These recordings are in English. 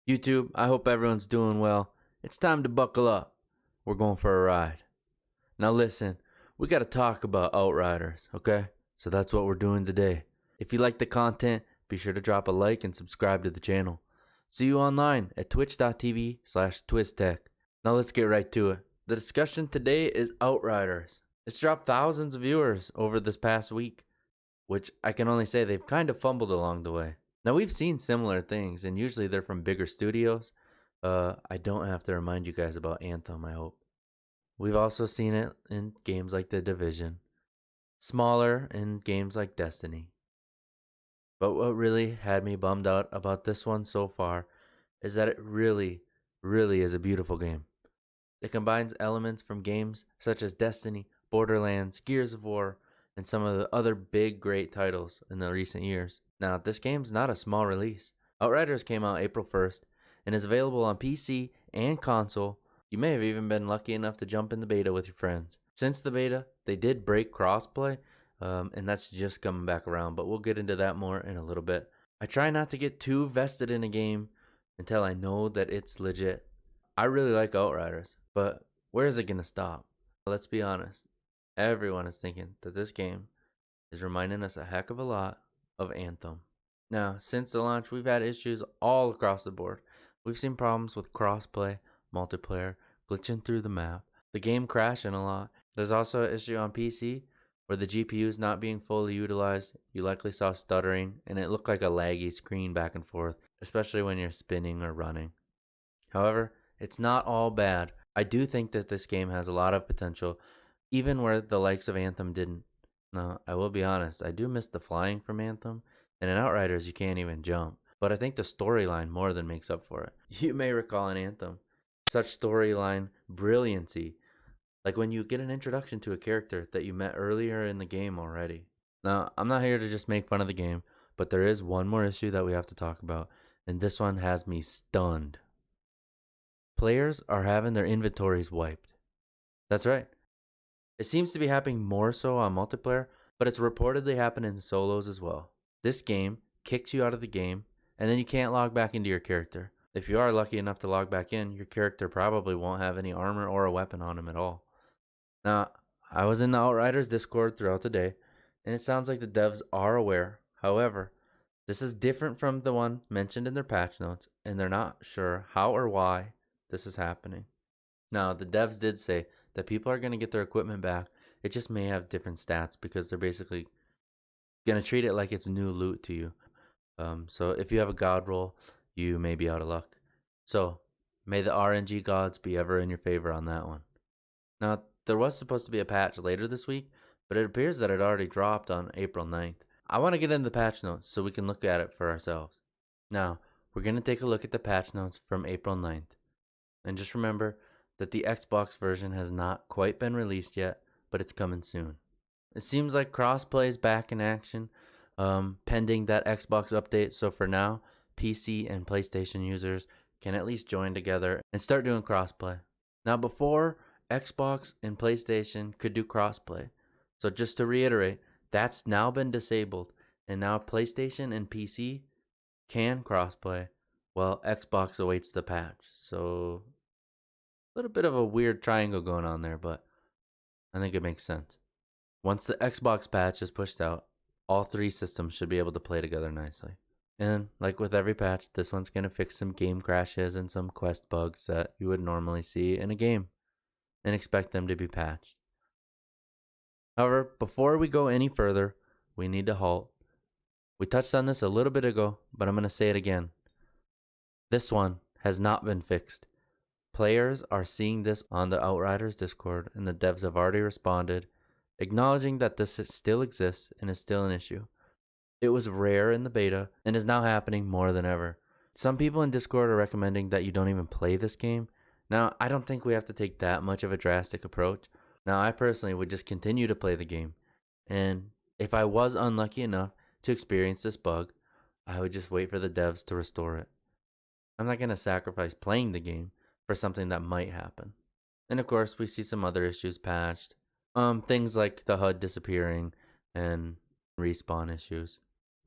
YouTube, I hope everyone's doing well. It's time to buckle up. We're going for a ride. Now listen, we gotta talk about Outriders, okay? So that's what we're doing today. If you like the content, be sure to drop a like and subscribe to the channel. See you online at twitch.tv/twisttech. Now let's get right to it. The discussion today is Outriders. It's dropped thousands of viewers over this past week, which I can only say they've kind of fumbled along the way. Now, we've seen similar things, and usually they're from bigger studios. I don't have to remind you guys about Anthem, I hope. We've also seen it in games like The Division, smaller in games like Destiny. But what really had me bummed out about this one so far is that it really is a beautiful game. It combines elements from games such as Destiny, Borderlands, Gears of War, and some of the other big great titles in the recent years. Now, this game's not a small release. Outriders came out April 1st and is available on PC and console. You may have even been lucky enough to jump in the beta with your friends. Since the beta, they did break crossplay, and that's just coming back around, but we'll get into that more in a little bit. I try not to get too vested in a game until I know that it's legit. I really like Outriders, but where is it going to stop? Let's be honest. Everyone is thinking that this game is reminding us a heck of a lot of Anthem. Now, since the launch, we've had issues all across the board. We've seen problems with crossplay, multiplayer, glitching through the map, the game crashing a lot. There's also an issue on PC where the GPU is not being fully utilized. You likely saw stuttering, and it looked like a laggy screen back and forth, especially when you're spinning or running. However, it's not all bad. I do think that this game has a lot of potential, even where the likes of Anthem didn't. Now, I will be honest, I do miss the flying from Anthem, and in Outriders you can't even jump. But I think the storyline more than makes up for it. You may recall in Anthem, such storyline brilliancy, like when you get an introduction to a character that you met earlier in the game already. Now, I'm not here to just make fun of the game, but there is one more issue that we have to talk about, and this one has me stunned. Players are having their inventories wiped. That's right. It seems to be happening more so on multiplayer, but it's reportedly happening in solos as well. This game kicks you out of the game, and then you can't log back into your character. If you are lucky enough to log back in, your character probably won't have any armor or a weapon on him at all. Now, I was in the Outriders Discord throughout the day, and it sounds like the devs are aware. However, this is different from the one mentioned in their patch notes, and they're not sure how or why this is happening. Now, the devs did say that people are going to get their equipment back. It just may have different stats because they're basically going to treat it like it's new loot to you. So if you have a god roll, you may be out of luck. So may the RNG gods be ever in your favor on that one. Now, there was supposed to be a patch later this week, but it appears that it already dropped on April 9th. I want to get into the patch notes so we can look at it for ourselves. Now, we're going to take a look at the patch notes from April 9th. And just remember that the Xbox version has not quite been released yet, but it's coming soon. It seems like crossplay is back in action, pending that Xbox update. So for now, PC and PlayStation users can at least join together and start doing crossplay. Now, before, Xbox and PlayStation could do crossplay. So just to reiterate, that's now been disabled, and now PlayStation and PC can crossplay, while Xbox awaits the patch. So a little bit of a weird triangle going on there, but I think it makes sense. Once the Xbox patch is pushed out, all three systems should be able to play together nicely. And like with every patch, this one's going to fix some game crashes and some quest bugs that you would normally see in a game and expect them to be patched. However, before we go any further, we need to halt. We touched on this a little bit ago, but I'm going to say it again. This one has not been fixed. Players are seeing this on the Outriders Discord, and the devs have already responded, acknowledging that this still exists and is still an issue. It was rare in the beta and is now happening more than ever. Some people in Discord are recommending that you don't even play this game. Now, I don't think we have to take that much of a drastic approach. Now, I personally would just continue to play the game, and if I was unlucky enough to experience this bug, I would just wait for the devs to restore it. I'm not going to sacrifice playing the game for something that might happen. And of course, we see some other issues patched. Things like the HUD disappearing and respawn issues.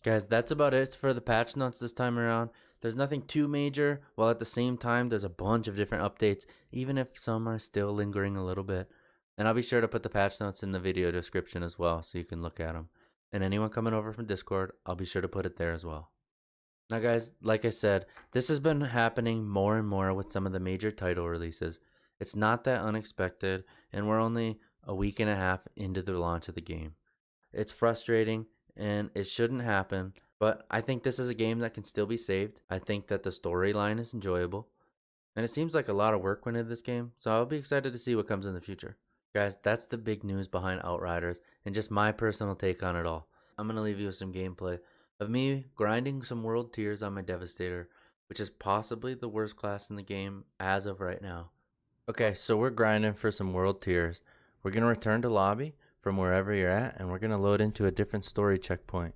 Guys, that's about it for the patch notes this time around. There's nothing too major, while at the same time there's a bunch of different updates, even if some are still lingering a little bit. And I'll be sure to put the patch notes in the video description as well so you can look at them. And anyone coming over from Discord, I'll be sure to put it there as well. Now guys, like I said, this has been happening more and more with some of the major title releases. It's not that unexpected, and we're only a week and a half into the launch of the game. It's frustrating, and it shouldn't happen, but I think this is a game that can still be saved. I think that the storyline is enjoyable, and it seems like a lot of work went into this game, so I'll be excited to see what comes in the future. Guys, that's the big news behind Outriders, and just my personal take on it all. I'm going to leave you with some gameplay of me grinding some world tiers on my Devastator, which is possibly the worst class in the game as of right now. Okay, so we're grinding for some world tiers. We're going to return to lobby from wherever you're at, and we're going to load into a different story checkpoint.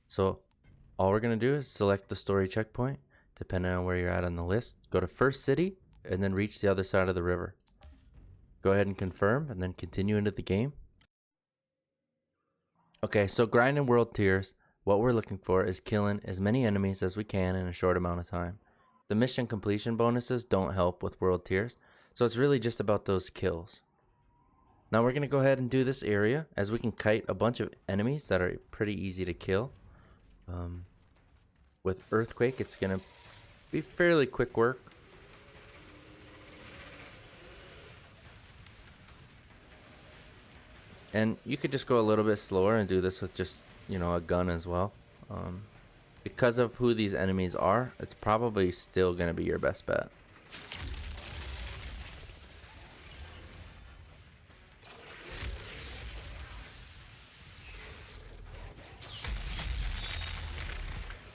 So all we're going to do is select the story checkpoint, depending on where you're at on the list. Go to first city, and then reach the other side of the river. Go ahead and confirm, and then continue into the game. Okay, so grinding world tiers, what we're looking for is killing as many enemies as we can in a short amount of time. The mission completion bonuses don't help with world tiers, so it's really just about those kills. Now we're going to go ahead and do this area, as we can kite a bunch of enemies that are pretty easy to kill. With Earthquake, it's going to be fairly quick work. And you could just go a little bit slower and do this with just, a gun as well. Because of who these enemies are, it's probably still going to be your best bet.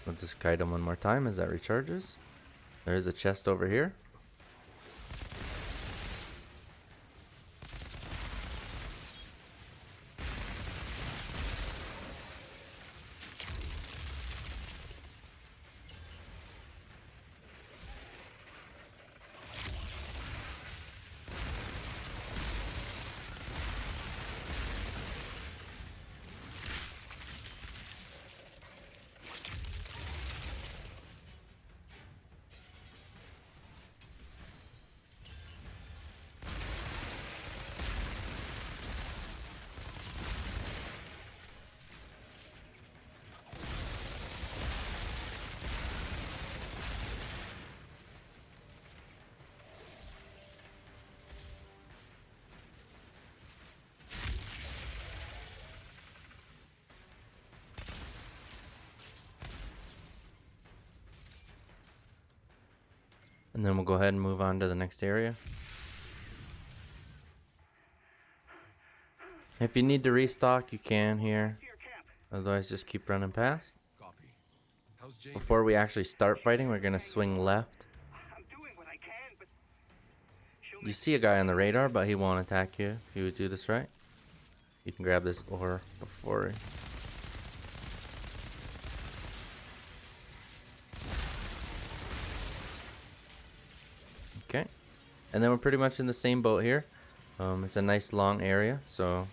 We'll just kite him one more time as that recharges. There's a chest over here. And then we'll go ahead and move on to the next area. If you need to restock, you can here. Otherwise, just keep running past. Before we actually start fighting, we're going to swing left. You see a guy on the radar, but he won't attack you if you would do this right. You can grab this ore before he... Okay, and then we're pretty much in the same boat here. It's a nice long area, so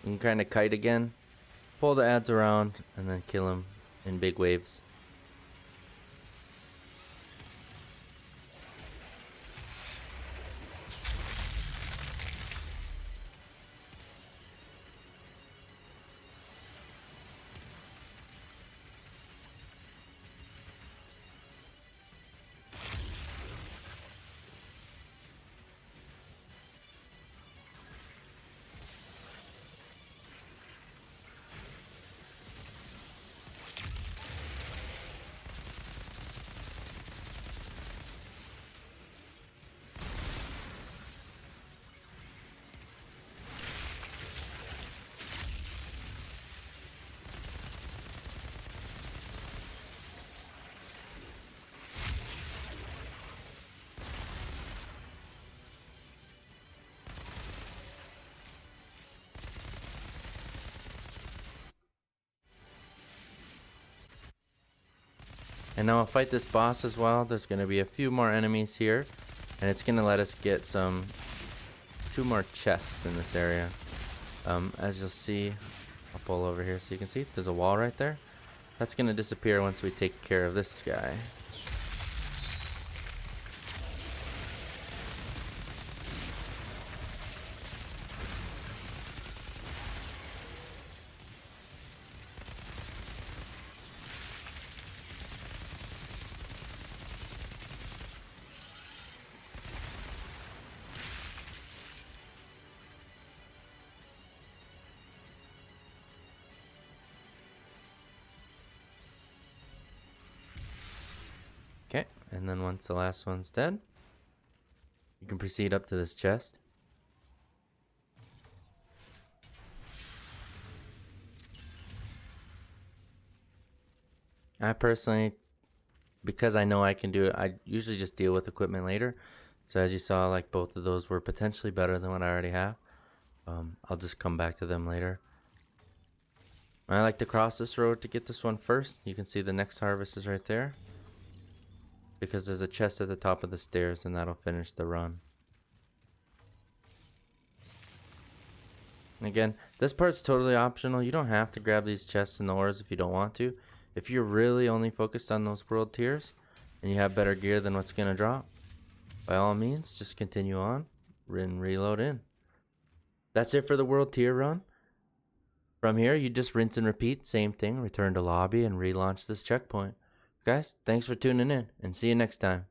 you can kind of kite again, pull the ads around, and then kill them in big waves. And now I'll fight this boss as well. There's going to be a few more enemies here, and it's going to let us get two more chests in this area. As you'll see, I'll pull over here so you can see. There's a wall right there. That's going to disappear once we take care of this guy. Okay, and then once the last one's dead, you can proceed up to this chest. I personally, because I know I can do it, I usually just deal with equipment later. So as you saw, like both of those were potentially better than what I already have. I'll just come back to them later. I like to cross this road to get this one first. You can see the next harvest is right there, because there's a chest at the top of the stairs, and that'll finish the run. And again, this part's totally optional. You don't have to grab these chests and ores if you don't want to. If you're really only focused on those world tiers and you have better gear than what's going to drop, by all means, just continue on and reload in. That's it for the world tier run. From here, you just rinse and repeat, same thing, return to lobby and relaunch this checkpoint. Guys, thanks for tuning in and see you next time.